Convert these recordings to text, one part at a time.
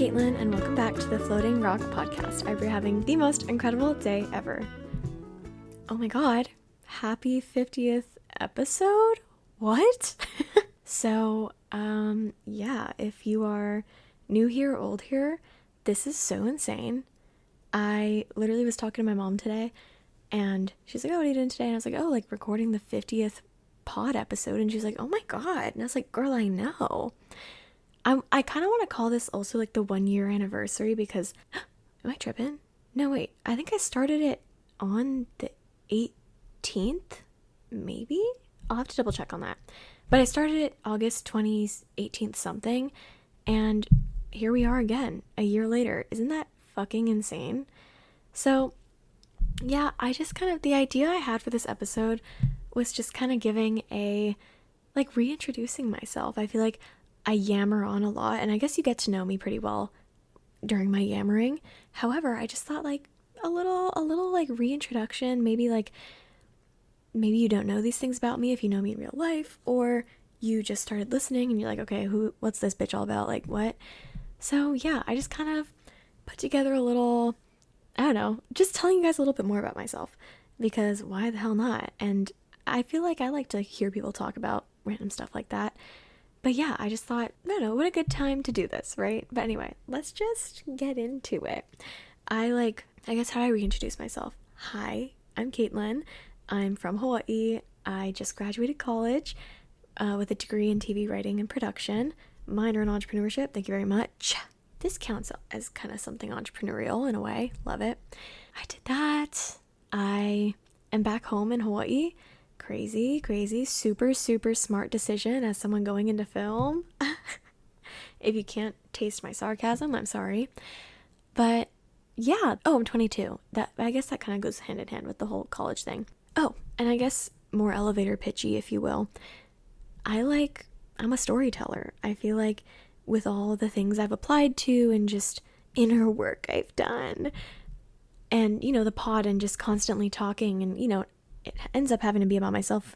Caitlin, and welcome back to the Floating Rock Podcast. I hope you're having the most incredible day ever. Oh my god, happy 50th episode? What? So, yeah, if you are new here or old here, this is so insane. I literally was talking to my mom today, and she's like, oh, what are you doing today? And I was like, oh, like recording the 50th pod episode. And she's like, oh my god. And I was like, girl, I know. I kind of want to call this also like the 1 year anniversary because, am I tripping? No, wait, I think I started it on the 18th, maybe? I'll have to double check on that. But I started it August 2018 something, and here we are again, a year later. Isn't that fucking insane? So, yeah, I just the idea I had for this episode was just kind of giving reintroducing myself. I feel like I yammer on a lot, and I guess you get to know me pretty well during my yammering. However, I just thought a little reintroduction, maybe you don't know these things about me if you know me in real life, or you just started listening and you're like, okay, what's this bitch all about? Like, what? So yeah, I just kind of put together a little, I don't know, just telling you guys a little bit more about myself, because why the hell not? And I feel like I like to hear people talk about random stuff like that. But yeah, I just thought, I don't know, what a good time to do this, right? But anyway, let's just get into it. I guess how do I reintroduce myself? Hi, I'm Caitlin. I'm from Hawaii. I just graduated college with a degree in TV writing and production, minor in entrepreneurship. Thank you very much. This counts as kind of something entrepreneurial in a way. Love it. I did that. I am back home in Hawaii. Crazy, super smart decision as someone going into film. If you can't taste my sarcasm, I'm sorry. But yeah, I'm 22. I guess that kind of goes hand in hand with the whole college thing. Oh, and I guess more elevator pitchy, if you will. I'm a storyteller. I feel like with all the things I've applied to and just inner work I've done, and, the pod and just constantly talking, and, it ends up having to be about myself,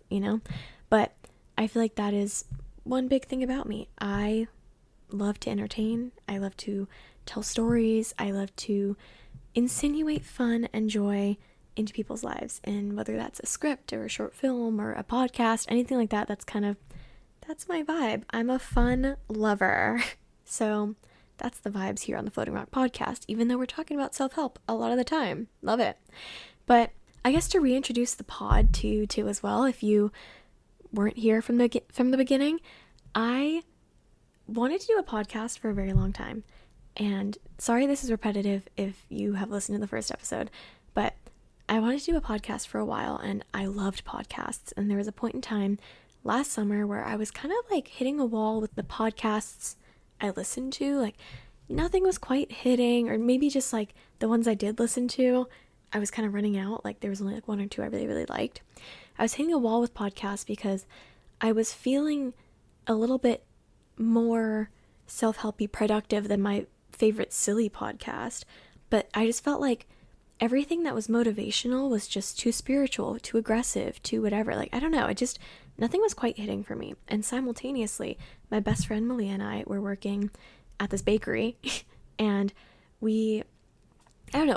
but I feel like that is one big thing about me. I love to entertain. I love to tell stories. I love to insinuate fun and joy into people's lives, and whether that's a script or a short film or a podcast, anything like that, that's my vibe. I'm a fun lover. So that's the vibes here on the Floating Rock Podcast, even though we're talking about self-help a lot of the time. Love it. But I guess to reintroduce the pod to you too as well, if you weren't here from the beginning, I wanted to do a podcast for a very long time. And sorry this is repetitive if you have listened to the first episode, but I wanted to do a podcast for a while, and I loved podcasts. And there was a point in time last summer where I was kind of hitting a wall with the podcasts I listened to. Nothing was quite hitting, or maybe just the ones I did listen to, I was kind of running out. There was only one or two I really, really liked. I was hitting a wall with podcasts because I was feeling a little bit more self-helpy productive than my favorite silly podcast. But I just felt like everything that was motivational was just too spiritual, too aggressive, too whatever. I don't know. Nothing was quite hitting for me. And simultaneously, my best friend Malia and I were working at this bakery, and we had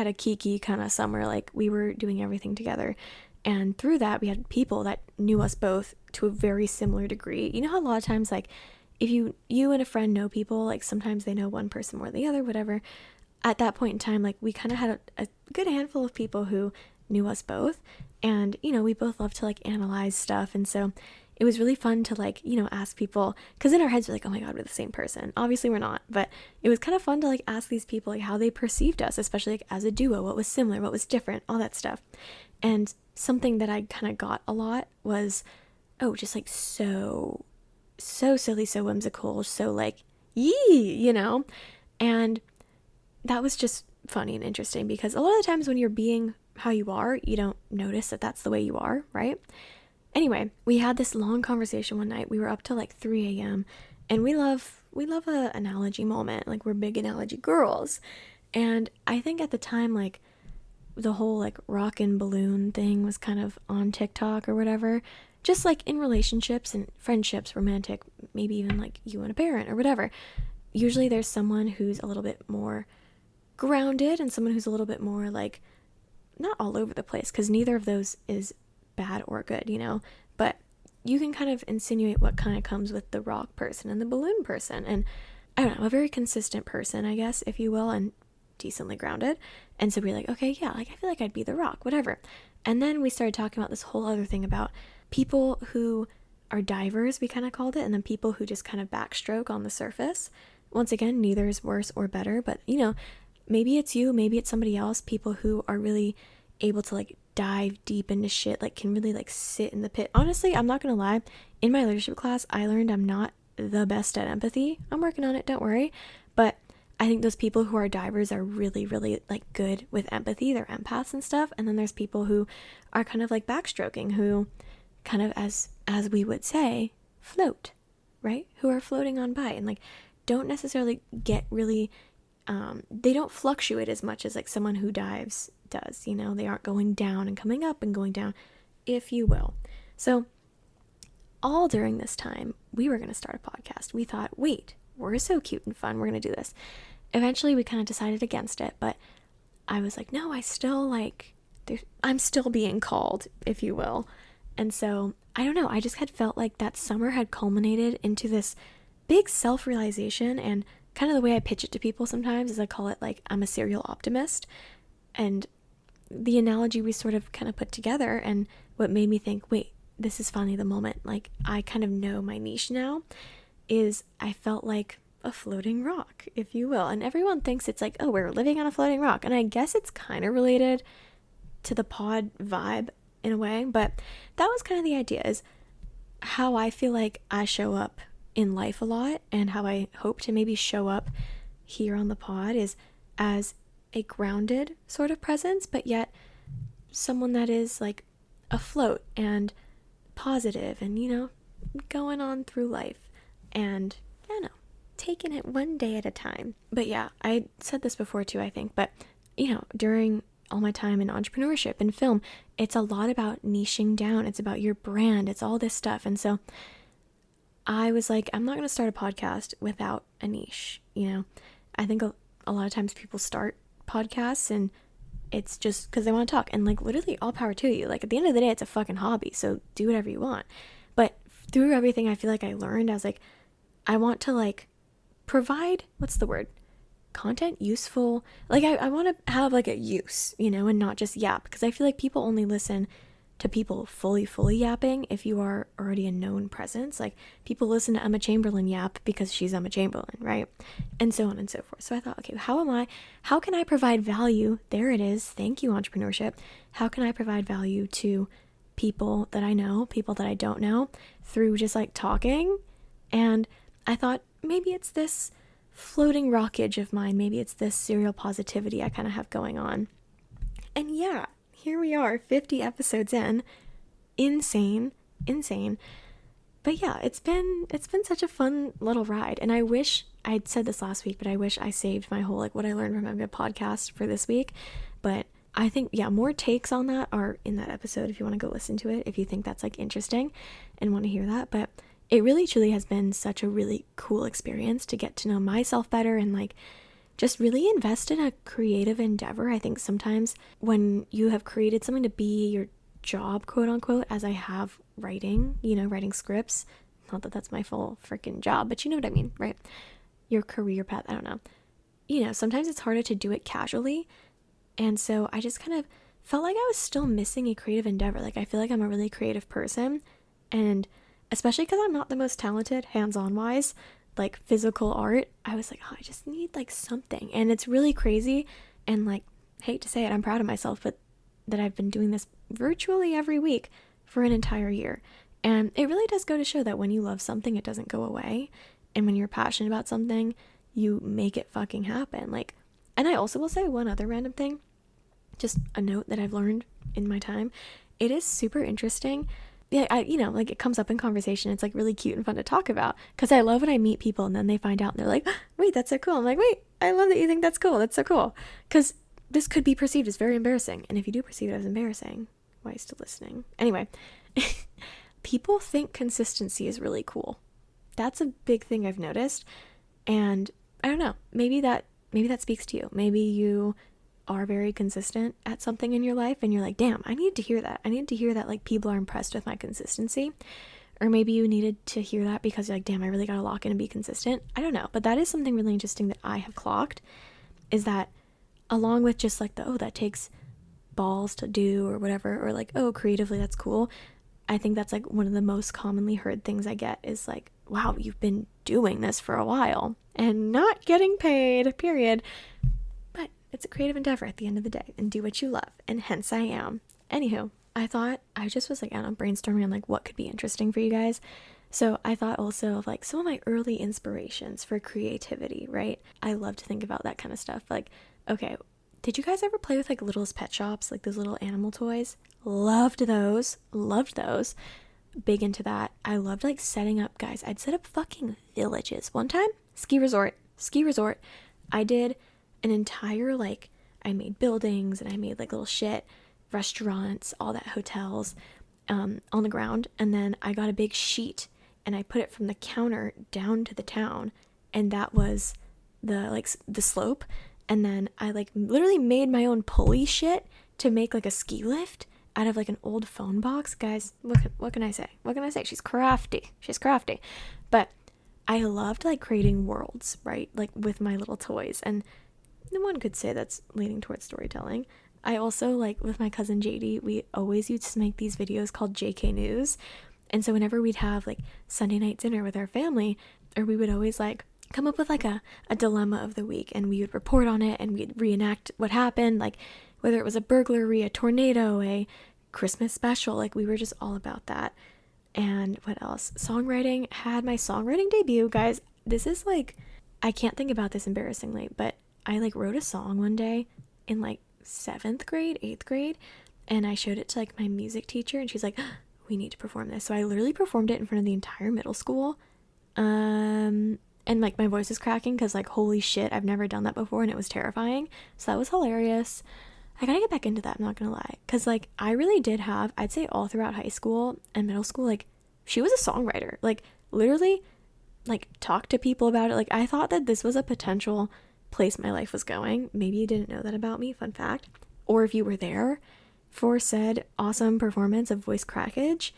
a kiki kind of summer. We were doing everything together. And through that, we had people that knew us both to a very similar degree. You know how a lot of times, if you and a friend know people, sometimes they know one person more than the other, whatever. At that point in time, we kind of had a good handful of people who knew us both. And, we both love to analyze stuff. And so it was really fun to ask people, because in our heads we're oh my god, we're the same person. Obviously we're not, but it was kind of fun to ask these people how they perceived us, especially as a duo, what was similar, what was different, all that stuff. And something that I kind of got a lot was, just so silly, so whimsical, so yee, and that was just funny and interesting, because a lot of the times when you're being how you are, you don't notice that that's the way you are, right? Anyway, we had this long conversation one night. We were up till 3 a.m. and we love a analogy moment. We're big analogy girls. And I think at the time, the whole rock and balloon thing was kind of on TikTok or whatever. Just in relationships and friendships, romantic, maybe even you and a parent or whatever. usually there's someone who's a little bit more grounded and someone who's a little bit more like, not all over the place, because neither of those is bad or good, but you can kind of insinuate what kind of comes with the rock person and the balloon person. And I don't know, a very consistent person, I guess, if you will, and decently grounded. And so we're like, okay, yeah, like I feel like I'd be the rock, whatever. And then we started talking about this whole other thing about people who are divers, we kind of called it, and then people who just kind of backstroke on the surface. Once again, neither is worse or better, but maybe it's you, maybe it's somebody else, people who are really able to like dive deep into shit, like can really like sit in the pit. Honestly, I'm not gonna lie, in my leadership class I learned I'm not the best at empathy. I'm working on it, don't worry. But I think those people who are divers are really, really like good with empathy. They're empaths and stuff. And then there's people who are kind of like backstroking, who kind of, as we would say, float, right? Who are floating on by and like don't necessarily get really they don't fluctuate as much as like someone who dives does. They aren't going down and coming up and going down, if you will. So all during this time, we were going to start a podcast. We thought, wait, we're so cute and fun, we're going to do this. Eventually we kind of decided against it, but I was like, no, I'm still being called, if you will. And so I don't know, I just had felt like that summer had culminated into this big self-realization. And kind of the way I pitch it to people sometimes is I call it like I'm a serial optimist. And the analogy we sort of kind of put together, and what made me think, wait, this is finally the moment, like I kind of know my niche now, is I felt like a floating rock, if you will. And everyone thinks it's like, oh, we're living on a floating rock. And I guess it's kind of related to the pod vibe in a way, but that was kind of the idea, is how I feel like I show up in life a lot, and how I hope to maybe show up here on the pod is as a grounded sort of presence, but yet someone that is like afloat and positive and going on through life, and taking it one day at a time. But yeah, I said this before too, I think, but during all my time in entrepreneurship and film, it's a lot about niching down. It's about your brand. It's all this stuff. And so I was like, I'm not going to start a podcast without a niche. I think a lot of times people start podcasts and it's just because they want to talk, and like literally all power to you. Like at the end of the day, it's a fucking hobby, so do whatever you want. But through everything I feel like I learned, I was like, I want to like provide, what's the word? Content, useful. Like I want to have like a use, and not just yap, because I feel like people only listen to people fully how if you are already a known presence. Like people listen to Emma Chamberlain yap because she's Emma Chamberlain, right? And so on and so forth. So I thought, okay, how can I provide value? There it is. Thank you, entrepreneurship. How can I provide value to people that I know, people that I don't know, through just like talking? And I thought maybe it's this floating rockage of mine. Maybe it's this serial positivity I kind of have going on. And yeah, here we are, 50 episodes in. Insane. But yeah, it's been such a fun little ride. And I wish I'd said this last week, but I wish I saved my whole like what I learned from having a podcast for this week. But I think, yeah, more takes on that are in that episode if you want to go listen to it, if you think that's like interesting and want to hear that. But it really truly has been such a really cool experience to get to know myself better and like just really invest in a creative endeavor. I think sometimes when you have created something to be your job, quote unquote, as I have writing, writing scripts, not that that's my full freaking job, but you know what I mean, right? Your career path, I don't know. Sometimes it's harder to do it casually. And so I just kind of felt like I was still missing a creative endeavor. Like I feel like I'm a really creative person, and especially because I'm not the most talented hands-on wise, like physical art, I was like, oh, I just need like something. And it's really crazy, and like, hate to say it, I'm proud of myself, but that I've been doing this virtually every week for an entire year. And it really does go to show that when you love something, it doesn't go away. And when you're passionate about something, you make it fucking happen. Like, and I also will say one other random thing, just a note that I've learned in my time. It is super interesting. Yeah, like it comes up in conversation. It's like really cute and fun to talk about, because I love when I meet people and then they find out and they're like, wait, that's so cool. I'm like, wait, I love that you think that's cool. That's so cool. Because this could be perceived as very embarrassing. And if you do perceive it as embarrassing, why are you still listening? Anyway, people think consistency is really cool. That's a big thing I've noticed. And I don't know, maybe that speaks to you. Maybe you are very consistent at something in your life and you're like, damn, I need to hear that. I need to hear that like people are impressed with my consistency. Or maybe you needed to hear that because you're like, damn, I really gotta lock in and be consistent. I don't know, but that is something really interesting that I have clocked, is that along with just like that takes balls to do or whatever, or like, oh, creatively that's cool. I think that's like one of the most commonly heard things I get is like, wow, you've been doing this for a while and not getting paid, period. But it's a creative endeavor at the end of the day, and do what you love, and hence I am. Anywho, I thought, I just was like, I don't know, brainstorming on like what could be interesting for you guys. So I thought also of like some of my early inspirations for creativity, right? I love to think about that kind of stuff. Like, okay, did you guys ever play with like Littlest Pet Shops, like those little animal toys? Loved those. Big into that. I loved like setting up, guys. I'd set up fucking villages. One time, ski resort. I did an entire like, I made buildings and I made like little shit, restaurants, all that, hotels, on the ground. And then I got a big sheet and I put it from the counter down to the town, and that was the slope. And then I like literally made my own pulley shit to make like a ski lift out of like an old phone box. Guys, what can I say? She's crafty. But I loved like creating worlds, right? Like with my little toys. And no one could say that's leaning towards storytelling. I also, like with my cousin JD, we always used to make these videos called JK News. And so whenever we'd have like Sunday night dinner with our family, or we would always like come up with like a dilemma of the week, and we would report on it and we'd reenact what happened, like whether it was a burglary, a tornado, a Christmas special. Like we were just all about that. And what else? Songwriting. Had my songwriting debut, guys. This is like, I can't think about this embarrassingly, but I like wrote a song one day in like 7th grade, 8th grade, and I showed it to like my music teacher, and she's like, we need to perform this. So I literally performed it in front of the entire middle school. And like my voice is cracking because like, holy shit, I've never done that before, and it was terrifying. So that was hilarious. I gotta get back into that, I'm not gonna lie, because like I really did have, I'd say all throughout high school and middle school, like she was a songwriter, like literally like talked to people about it. Like I thought that this was a potential place my life was going. Maybe you didn't know that about me, fun fact. Or if you were there for said awesome performance of voice crackage,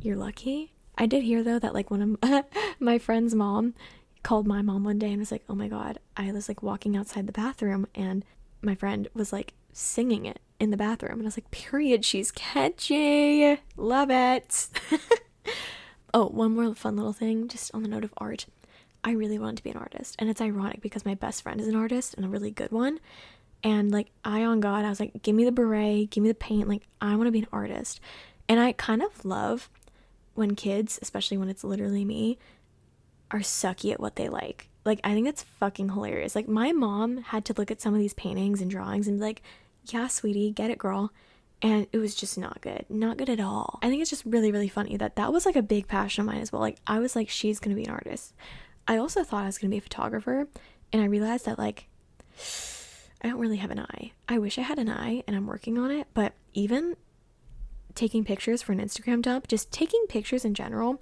you're lucky. I did hear though that like one of my friend's mom called my mom one day and was like, oh my god, I was like walking outside the bathroom and my friend was like singing it in the bathroom, and I was like, period, she's catchy, love it. Oh, one more fun little thing, just on the note of art. I really wanted to be an artist, and it's ironic because my best friend is an artist, and a really good one. And like, on God, I was like, give me the beret, give me the paint, like I want to be an artist. And I kind of love when kids, especially when it's literally me, are sucky at what they like. Like, I think that's fucking hilarious. Like, my mom had to look at some of these paintings and drawings and be like, yeah, sweetie, get it, girl. And it was just not good at all. I think it's just really, really funny that was like a big passion of mine as well. Like, I was like, she's gonna be an artist. I also thought I was gonna be a photographer, and I realized that like, I don't really have an eye. I wish I had an eye, and I'm working on it. But even taking pictures for an Instagram dump, just taking pictures in general,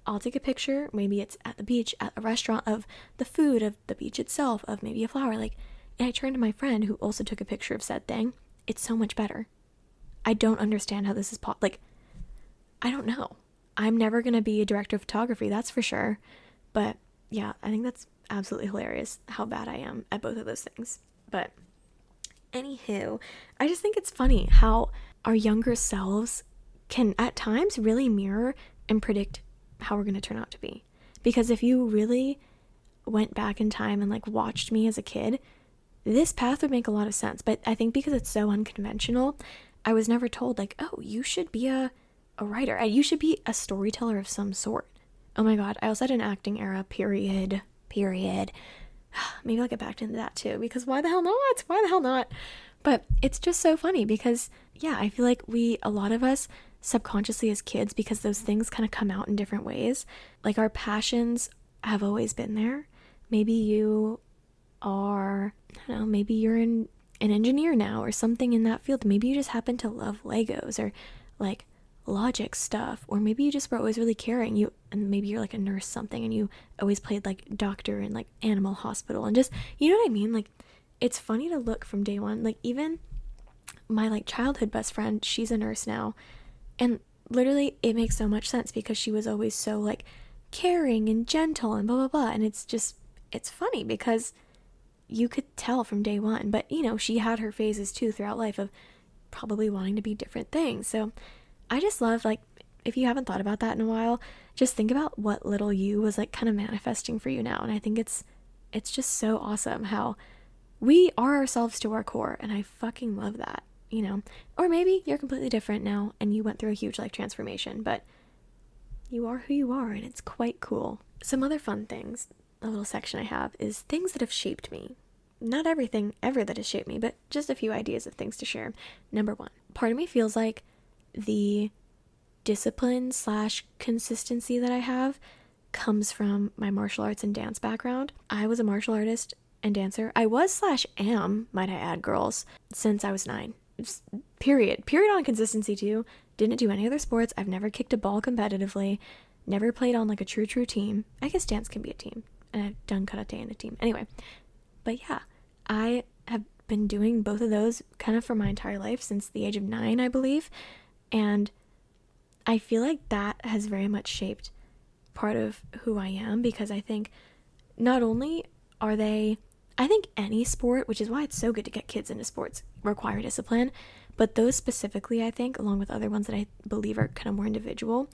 I'll take a picture, maybe it's at the beach, at a restaurant, of the food, of the beach itself, of maybe a flower, like, and I turn to my friend who also took a picture of said thing. It's so much better. I don't understand how this is like, I don't know. I'm never gonna be a director of photography, that's for sure. But yeah, I think that's absolutely hilarious how bad I am at both of those things. But anywho, I just think it's funny how our younger selves can at times really mirror and predict how we're going to turn out to be. Because if you really went back in time and like watched me as a kid, this path would make a lot of sense. But I think because it's so unconventional, I was never told like, oh, you should be a writer, you should be a storyteller of some sort. Oh my god, I also had an acting era, period. Maybe I'll get back into that too, because why the hell not? But it's just so funny because yeah, I feel like a lot of us subconsciously as kids, because those things kind of come out in different ways, like our passions have always been there. Maybe you are, I don't know, maybe you're an engineer now or something in that field. Maybe you just happen to love Legos or like logic stuff, or maybe you just were always really caring, and maybe you're like a nurse something and you always played like doctor in like animal hospital, and just, you know what I mean? Like, it's funny to look from day one. Like, even my like childhood best friend, she's a nurse now, and literally it makes so much sense because she was always so like caring and gentle and blah blah blah. And it's funny because you could tell from day one. But you know, she had her phases too throughout life of probably wanting to be different things. So I just love, like, if you haven't thought about that in a while, just think about what little you was like kind of manifesting for you now. And I think it's just so awesome how we are ourselves to our core, and I fucking love that, you know. Or maybe you're completely different now and you went through a huge life transformation, but you are who you are, and it's quite cool. Some other fun things, a little section I have, is things that have shaped me. Not everything ever that has shaped me, but just a few ideas of things to share. Number one, part of me feels like the discipline / consistency that I have comes from my martial arts and dance background. I was a martial artist and dancer. I was / am, might I add, girls, since I was 9. Period on consistency too. Didn't do any other sports. I've never kicked a ball competitively. Never played on like a true team. I guess dance can be a team, and I've done karate in a team. Anyway, but yeah, I have been doing both of those kind of for my entire life since the age of 9, I believe. And I feel like that has very much shaped part of who I am, because I think not only are they, I think any sport, which is why it's so good to get kids into sports, require discipline, but those specifically, I think, along with other ones that I believe are kind of more individual,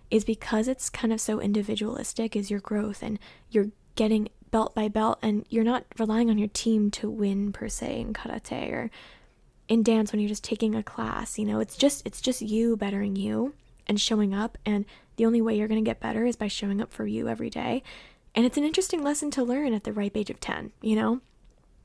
is because it's kind of so individualistic is your growth, and you're getting belt by belt, and you're not relying on your team to win per se in karate or in dance when you're just taking a class. You know, it's just you bettering you and showing up, and the only way you're going to get better is by showing up for you every day. And it's an interesting lesson to learn at the ripe age of 10, you know,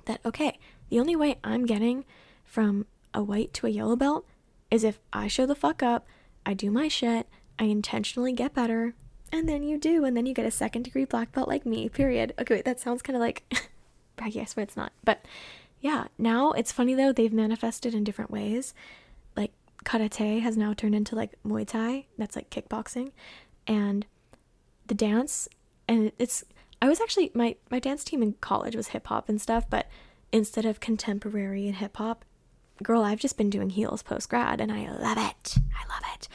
that, okay, the only way I'm getting from a white to a yellow belt is if I show the fuck up, I do my shit, I intentionally get better, and then you do, and then you get a 2nd degree black belt like me, period. Okay, wait, that sounds kind of like braggy, I swear it's not. But yeah, now it's funny though, they've manifested in different ways. Like karate has now turned into like Muay Thai, that's like kickboxing, and the dance, and I was actually, my dance team in college was hip hop and stuff, but instead of contemporary and hip hop, girl, I've just been doing heels post grad, and I love it.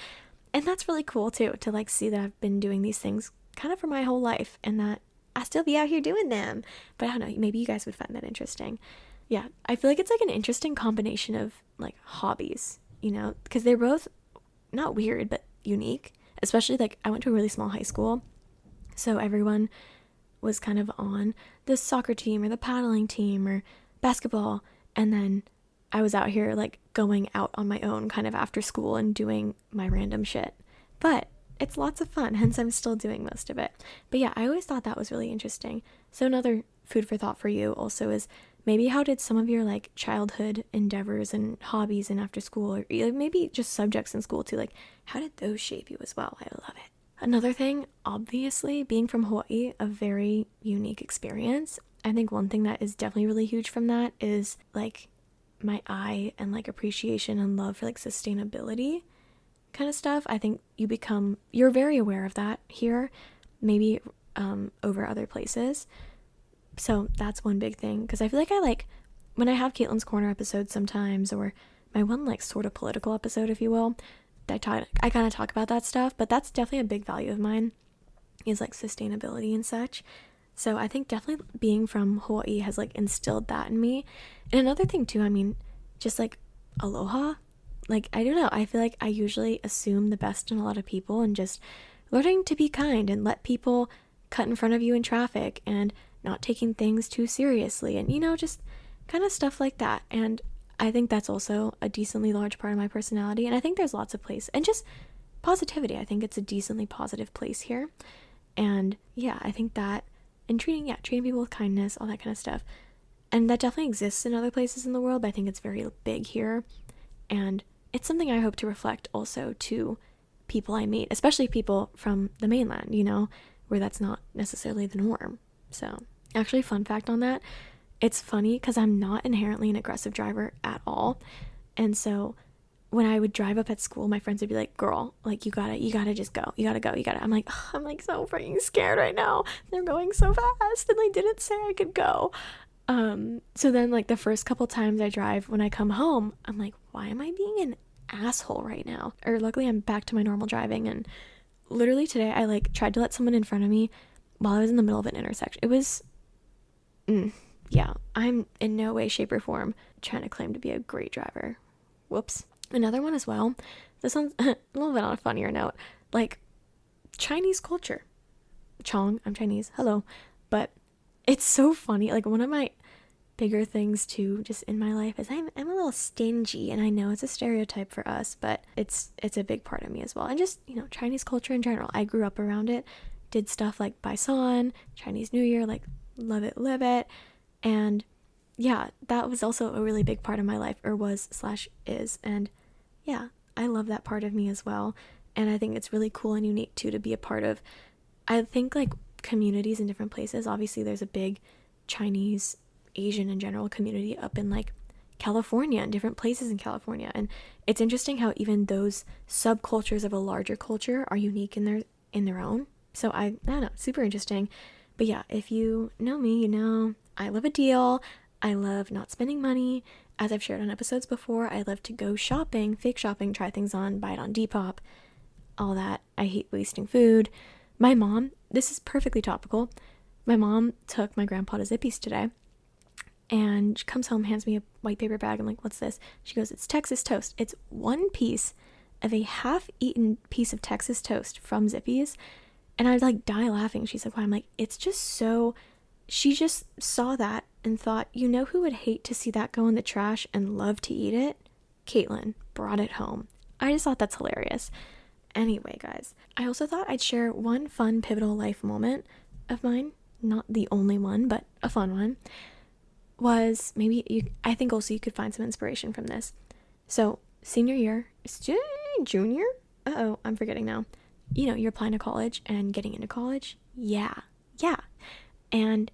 And that's really cool too, to like see that I've been doing these things kind of for my whole life, and that I still be out here doing them. But I don't know, maybe you guys would find that interesting. Yeah, I feel like it's like an interesting combination of like hobbies, you know, because they're both not weird, but unique. Especially like I went to a really small high school, so everyone was kind of on the soccer team or the paddling team or basketball, and then I was out here like going out on my own kind of after school and doing my random shit. But it's lots of fun, hence I'm still doing most of it. But yeah, I always thought that was really interesting. So another food for thought for you also is maybe how did some of your like childhood endeavors and hobbies and after school, or maybe just subjects in school too, like how did those shape you as well? I love it. Another thing, obviously, being from Hawaii, a very unique experience. I think one thing that is definitely really huge from that is like my eye and like appreciation and love for like sustainability kind of stuff. I think you're very aware of that here, maybe over other places. So that's one big thing, because I feel like when I have Caitlin's Corner episodes sometimes, or my one like sort of political episode, if you will, I kind of talk about that stuff, but that's definitely a big value of mine, is like sustainability and such. So I think definitely being from Hawaii has like instilled that in me. And another thing too, I mean, just like aloha, like I don't know, I feel like I usually assume the best in a lot of people, and just learning to be kind and let people cut in front of you in traffic, and not taking things too seriously, and you know, just kind of stuff like that. And I think that's also a decently large part of my personality, and I think there's lots of place, and just positivity. I think it's a decently positive place here. And yeah, I think that, and treating people with kindness, all that kind of stuff. And that definitely exists in other places in the world, but I think it's very big here. And it's something I hope to reflect also to people I meet, especially people from the mainland, you know, where that's not necessarily the norm. So actually, fun fact on that, it's funny because I'm not inherently an aggressive driver at all. And so when I would drive up at school, my friends would be like, girl, like, you gotta just go. You gotta go. I'm like, ugh, I'm like so freaking scared right now. They're going so fast and they didn't say I could go. So then like the first couple times I drive, when I come home, I'm like, why am I being an asshole right now? Or luckily I'm back to my normal driving. And literally today I like tried to let someone in front of me while I was in the middle of an intersection. It was, yeah, I'm in no way, shape, or form trying to claim to be a great driver. Whoops. Another one as well. This one's a little bit on a funnier note. Like, Chinese culture. Chong, I'm Chinese. Hello. But it's so funny. Like, one of my bigger things too, just in my life, is I'm a little stingy, and I know it's a stereotype for us, but it's a big part of me as well. And just, you know, Chinese culture in general. I grew up around it. Did stuff like Baisan, Chinese New Year, like love it, live it. And yeah, that was also a really big part of my life, or was/is. And yeah, I love that part of me as well. And I think it's really cool and unique too to be a part of. I think like communities in different places. Obviously, there's a big Chinese, Asian in general community up in like California and different places in California. And it's interesting how even those subcultures of a larger culture are unique in their own. So I don't know, super interesting. But yeah, if you know me, you know I love a deal. I love not spending money. As I've shared on episodes before, I love to go shopping, fake shopping, try things on, buy it on Depop, all that. I hate wasting food. My mom, this is perfectly topical. My mom took my grandpa to Zippy's today, and she comes home, hands me a white paper bag. I'm like, what's this? She goes, it's Texas toast. It's one piece of a half-eaten piece of Texas toast from Zippy's. And I'd like die laughing. She's like, why? I'm like, it's just so... She just saw that and thought, you know who would hate to see that go in the trash and love to eat it? Caitlin brought it home. I just thought that's hilarious. Anyway, guys, I also thought I'd share one fun pivotal life moment of mine. Not the only one, but a fun one. Was I think also you could find some inspiration from this. So, senior year, junior? I'm forgetting now. You know, you're applying to college and getting into college. Yeah. And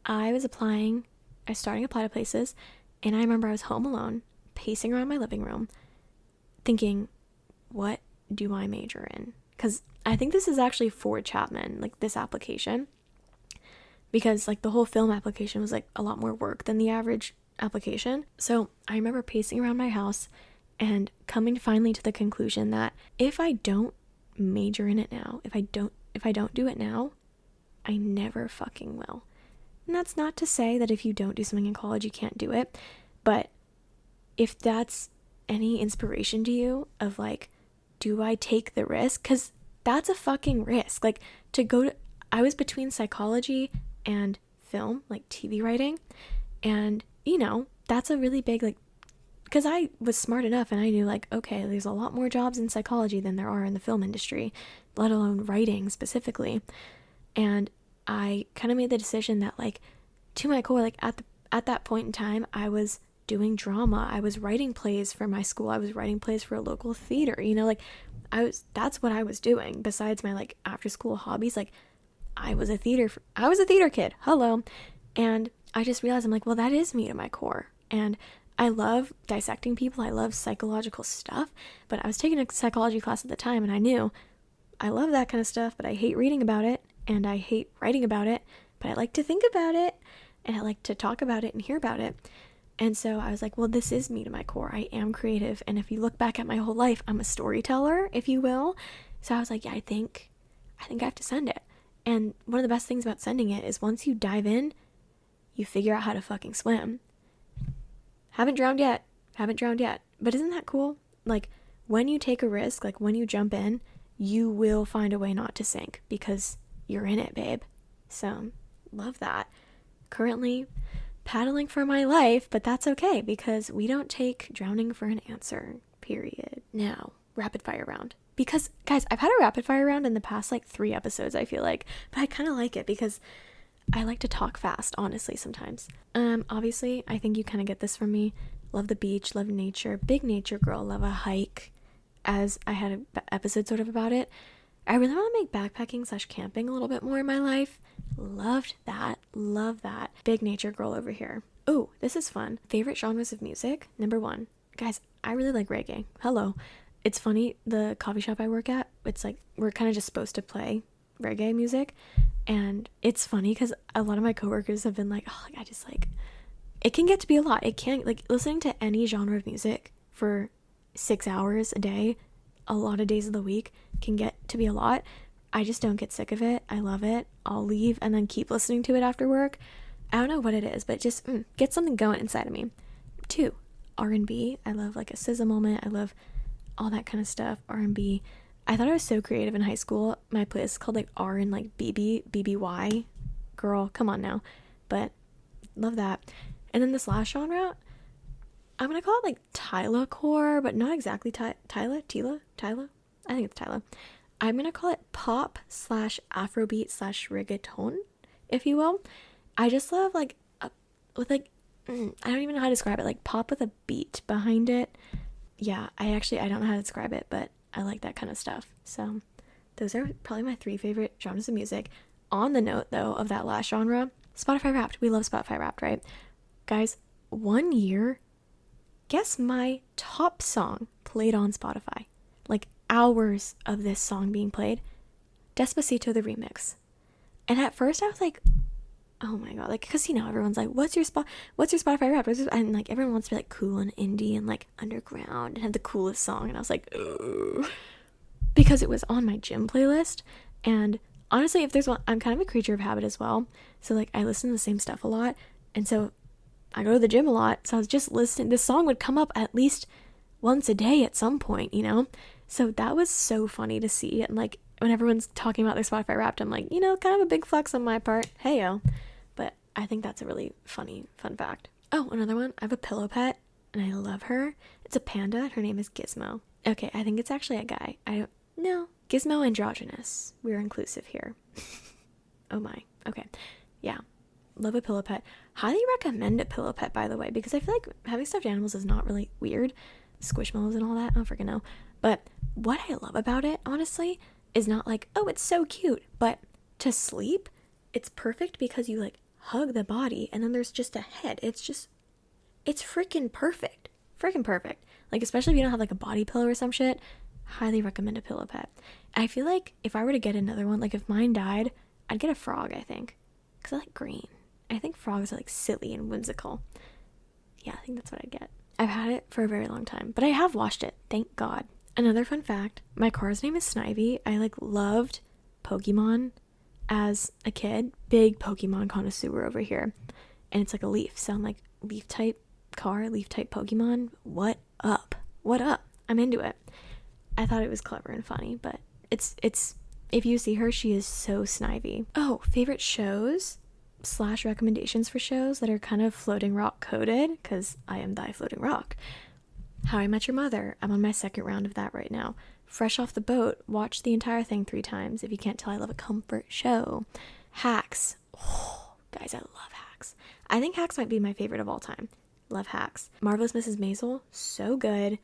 I was starting to apply to places, and I remember I was home alone, pacing around my living room, thinking, what do I major in? Because I think this is actually for Chapman, like this application, because like the whole film application was like a lot more work than the average application. So I remember pacing around my house and coming finally to the conclusion that if I don't major in it now, if I don't do it now, I never fucking will. And that's not to say that if you don't do something in college, you can't do it. But if that's any inspiration to you of like, do I take the risk? Because that's a fucking risk. Like I was between psychology and film, like TV writing. And, you know, that's a really big, like, because I was smart enough and I knew like, okay, there's a lot more jobs in psychology than there are in the film industry, let alone writing specifically. And I kind of made the decision that like to my core, like at that point in time, I was doing drama. I was writing plays for my school. I was writing plays for a local theater, you know, like that's what I was doing besides my like after school hobbies. Like I was a theater kid. Hello. And I just realized I'm like, well, that is me to my core. And I love dissecting people. I love psychological stuff, but I was taking a psychology class at the time and I knew I love that kind of stuff, but I hate reading about it and I hate writing about it, but I like to think about it and I like to talk about it and hear about it. And so I was like, well, this is me to my core. I am creative. And if you look back at my whole life, I'm a storyteller, if you will. So I was like, yeah, I think I have to send it. And one of the best things about sending it is once you dive in, you figure out how to fucking swim. Haven't drowned yet. But isn't that cool? Like when you take a risk, like when you jump in, you will find a way not to sink because you're in it, babe. So love that. Currently paddling for my life, but that's okay because we don't take drowning for an answer, period. Now, rapid fire round. Because, guys, I've had a rapid fire round in the past, like 3 episodes, I feel like. But I kind of like it because I like to talk fast, honestly, sometimes. Obviously, I think you kind of get this from me. Love the beach, love nature, big nature girl, love a hike. As I had an episode sort of about it. I really want to make backpacking / camping a little bit more in my life. Loved that. Love that. Big nature girl over here. Oh, this is fun. Favorite genres of music? Number 1. Guys, I really like reggae. Hello. It's funny, the coffee shop I work at, it's like we're kind of just supposed to play reggae music, and it's funny because a lot of my coworkers have been like, oh, like, I just like, it can get to be a lot. It can, like, listening to any genre of music for 6 hours a day, a lot of days of the week, can get to be a lot. I just don't get sick of it. I love it. I'll leave and then keep listening to it after work. I don't know what it is, but just get something going inside of me. 2, R&B. I love like a SZA moment. I love all that kind of stuff. R&B. I thought I was so creative in high school. My playlist is called like R and like BBY. Girl, come on now. But love that. And then this last genre, I'm gonna call it like Tyla-core, but not exactly Tyla. I think it's Tyla. I'm gonna call it pop / Afrobeat / reggaeton, if you will. I just love like with like I don't even know how to describe it. Like pop with a beat behind it. Yeah, I don't know how to describe it, but I like that kind of stuff. So those are probably my 3 favorite genres of music. On the note though of that last genre, Spotify Wrapped. We love Spotify Wrapped, right? Guys, 1 year, guess my top song played on Spotify. Like hours of this song being played. Despacito the remix. And at first I was like, oh my god, like, because you know everyone's like, what's your Spotify Wrapped? And like everyone wants to be like cool and indie and like underground and have the coolest song, and I was like, ugh. Because it was on my gym playlist. And honestly, if there's one, I'm kind of a creature of habit as well, so like I listen to the same stuff a lot, and so I go to the gym a lot, so I was just listening. This song would come up at least once a day at some point, you know. So that was so funny to see. And like when everyone's talking about their Spotify Wrapped, I'm like, you know, kind of a big flex on my part. Hey yo. But I think that's a really fun fact. Oh, another one. I have a pillow pet and I love her. It's a panda. Her name is Gizmo. Okay, I think it's actually a guy. I don't know. Gizmo androgynous. We're inclusive here. Oh my. Okay. Yeah. Love a pillow pet. Highly recommend a pillow pet, by the way, because I feel like having stuffed animals is not really weird. Squishmallows and all that. I don't freaking know. But what I love about it, honestly, is not like, oh, it's so cute. But to sleep, it's perfect because you like hug the body and then there's just a head. It's freaking perfect. Freaking perfect. Like, especially if you don't have like a body pillow or some shit, highly recommend a pillow pet. I feel like if I were to get another one, like if mine died, I'd get a frog, I think. Because I like green. I think frogs are like silly and whimsical. Yeah, I think that's what I'd get. I've had it for a very long time, but I have washed it. Thank God. Another fun fact, my car's name is Snivy. I like loved Pokemon as a kid. Big Pokemon connoisseur over here. And it's like a leaf. So I'm like, leaf type car, leaf type Pokemon. What up? What up? I'm into it. I thought it was clever and funny, but it's if you see her, she is so Snivy. Oh, favorite shows / recommendations for shows that are kind of floating rock coded, because I am thy floating rock. How I Met Your Mother. I'm on my 2nd round of that right now. Fresh Off the Boat. Watch the entire thing 3 times. If you can't tell, I love a comfort show. Hacks. Oh, guys, I love Hacks. I think Hacks might be my favorite of all time. Love Hacks. Marvelous Mrs. Maisel. So good.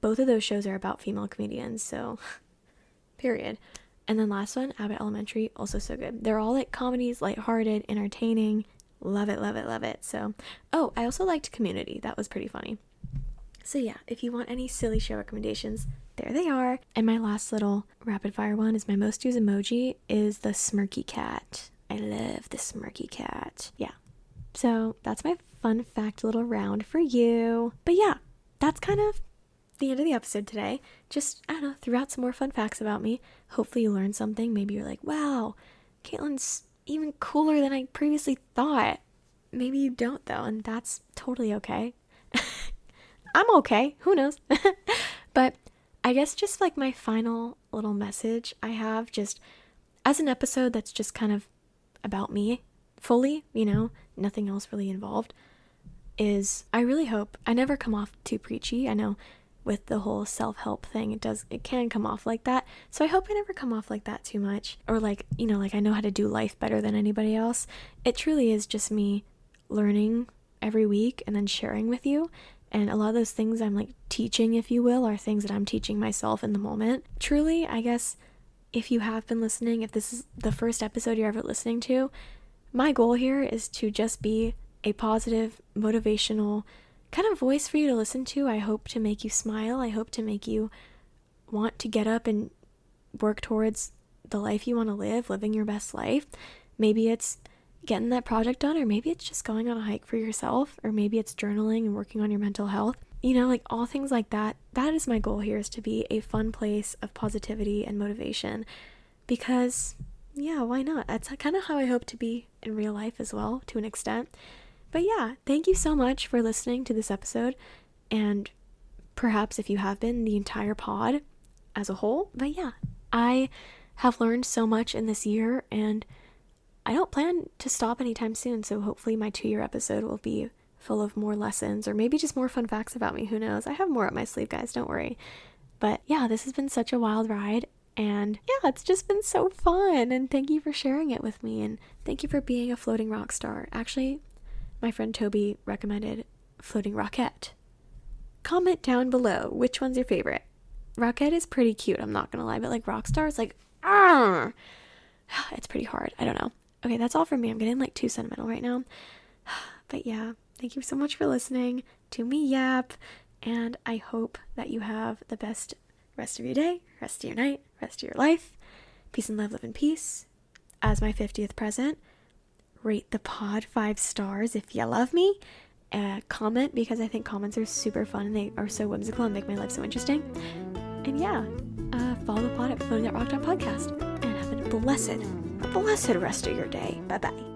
Both of those shows are about female comedians, so period. And then last one, Abbott Elementary. Also so good. They're all like comedies, lighthearted, entertaining. Love it, love it, love it. So, oh, I also liked Community. That was pretty funny. So yeah, if you want any silly show recommendations, there they are. And my last little rapid fire one is my most used emoji is the smirky cat. I love the smirky cat. Yeah. So that's my fun fact little round for you. But yeah, that's kind of the end of the episode today. Just, I don't know, threw out some more fun facts about me. Hopefully you learned something. Maybe you're like, wow, Caitlin's even cooler than I previously thought. Maybe you don't though, and that's totally okay. I'm okay. Who knows? But I guess just like my final little message I have, just as an episode that's just kind of about me fully, you know, nothing else really involved, is I really hope I never come off too preachy. I know with the whole self-help thing, it can come off like that. So I hope I never come off like that too much, or like, you know, like I know how to do life better than anybody else. It truly is just me learning every week and then sharing with you. And a lot of those things I'm like teaching, if you will, are things that I'm teaching myself in the moment. Truly, I guess if you have been listening, if this is the first episode you're ever listening to, my goal here is to just be a positive, motivational, kind of voice for you to listen to. I hope to make you smile. I hope to make you want to get up and work towards the life you want to live, living your best life. Maybe it's getting that project done, or maybe it's just going on a hike for yourself, or maybe it's journaling and working on your mental health. You know, like all things like that. That is my goal here, is to be a fun place of positivity and motivation, because yeah, why not? That's kind of how I hope to be in real life as well, to an extent. But yeah, thank you so much for listening to this episode, and perhaps if you have been, the entire pod as a whole. But yeah, I have learned so much in this year, and I don't plan to stop anytime soon, so hopefully my 2-year episode will be full of more lessons, or maybe just more fun facts about me. Who knows? I have more up my sleeve, guys, don't worry. But yeah, this has been such a wild ride, and yeah, it's just been so fun, and thank you for sharing it with me, and thank you for being a floating rock star. Actually, my friend Toby recommended Floating Rockette. Comment down below which one's your favorite. Rockette is pretty cute, I'm not gonna lie, but like Rockstar is like, it's pretty hard. I don't know. Okay, that's all from me. I'm getting like too sentimental right now. But yeah, thank you so much for listening to me yap, and I hope that you have the best rest of your day, rest of your night, rest of your life. Peace and love, live in peace. As my 50th present, rate the pod 5 stars if you love me. Comment, because I think comments are super fun and they are so whimsical and make my life so interesting. And yeah, follow the pod at Floating That Rock Podcast, and have a blessed rest of your day. Bye bye.